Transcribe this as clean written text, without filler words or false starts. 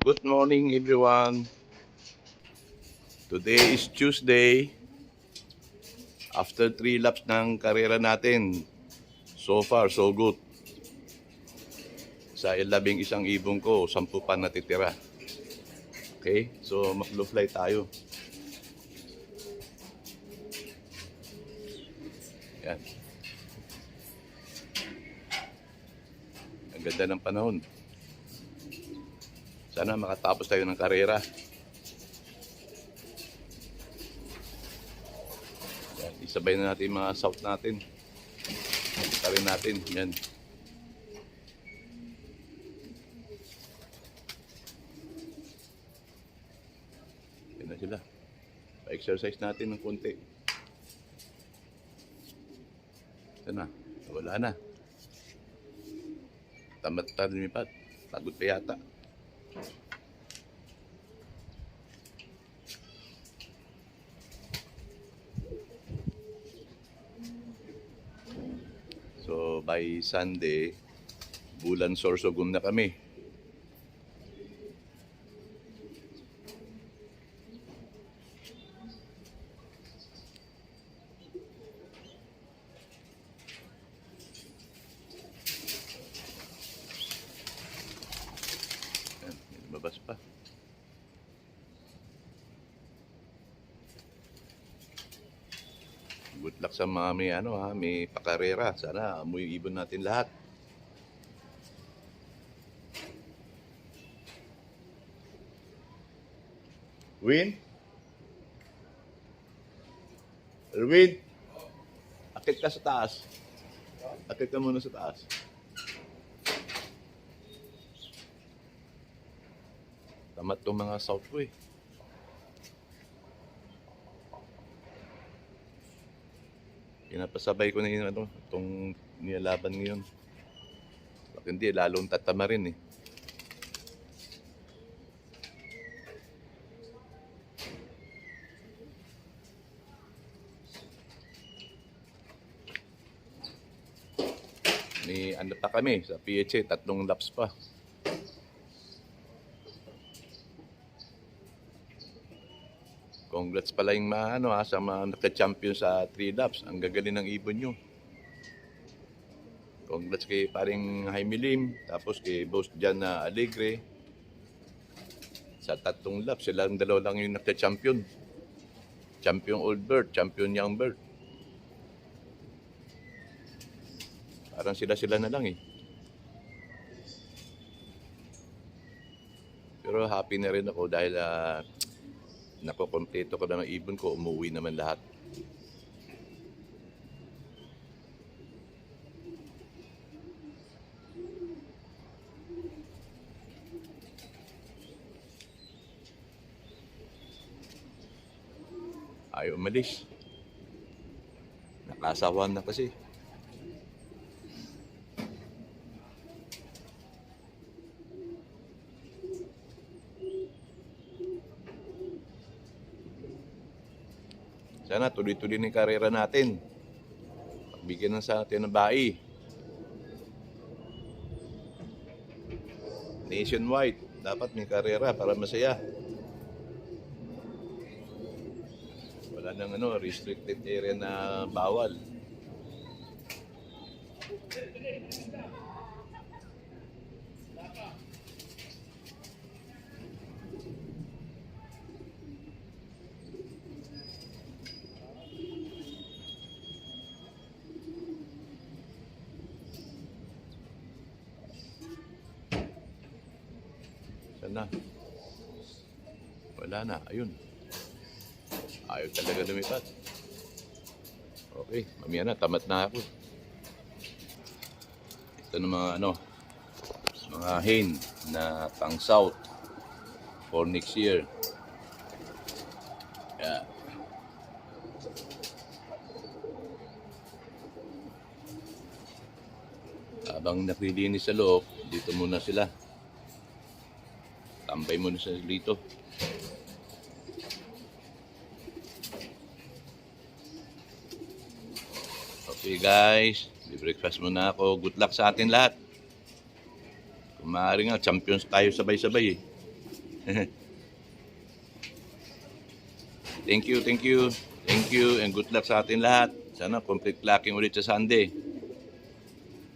Good morning everyone. Today is Tuesday. After 3 laps ng karera natin, so far so good. Sa 11 ibong ko, 10 pa natitira. Okay, so mag-low fly tayo. Yan. Ang ganda ng panahon. Sana makatapos tayo ng karera. Yan, isabay na natin mga south natin. Itarin natin. Yan. Yan na sila. Pa-exercise natin ng konti. Sana, wala na. Tamad tayo lumipat. Pagod pa yata. So by Sunday, Bulan Sorsogon na kami. Yan, lumabas pa. Good luck sa mga may pakarera. Sana amoy ibon natin lahat. Win? Erwin? Akit ka sa taas. Akit ka muna sa taas. Tamat tong mga south ko eh. Pinapasabay ko na yung itong nilalaban ngayon. Bak hindi, lalong tatama rin eh. May ano pa kami sa PHA, 3 laps pa. Congrats pala yung sa mga naka-champion sa 3 laps. Ang gagaling ng ibon nyo. Congrats kay paring Jaime Lim, tapos kay Boss Jan na Alegre. Sa 3 laps, silang dalawa lang yung naka-champion. Champion Old Bird, Champion Young Bird. Parang sila na lang eh. Pero happy na rin ako dahil nakokompleto ko na ng ibon ko, umuwi naman lahat. Ayaw umalis. Nakasawan na kasi. Sana tuloy-tuloy ng karera natin. Pagbigyan ng sa atin ng bai. Nationwide, dapat may karera para masaya. Wala nang restricted area na bawal. Sana. Wala na, ayun. Ayaw talaga lumipat. Okay, mamaya na, tamad na ako. Ito na mga hen na pang south for next year. Yeah. Habang naglilinis sa loob, dito muna sila. Tambay muna sa dito. Okay guys, breakfast muna ako. Good luck sa atin lahat. Kung maaari nga, champions tayo sabay-sabay eh. Thank you, thank you. Thank you and good luck sa atin lahat. Sana complete lacking ulit sa Sunday.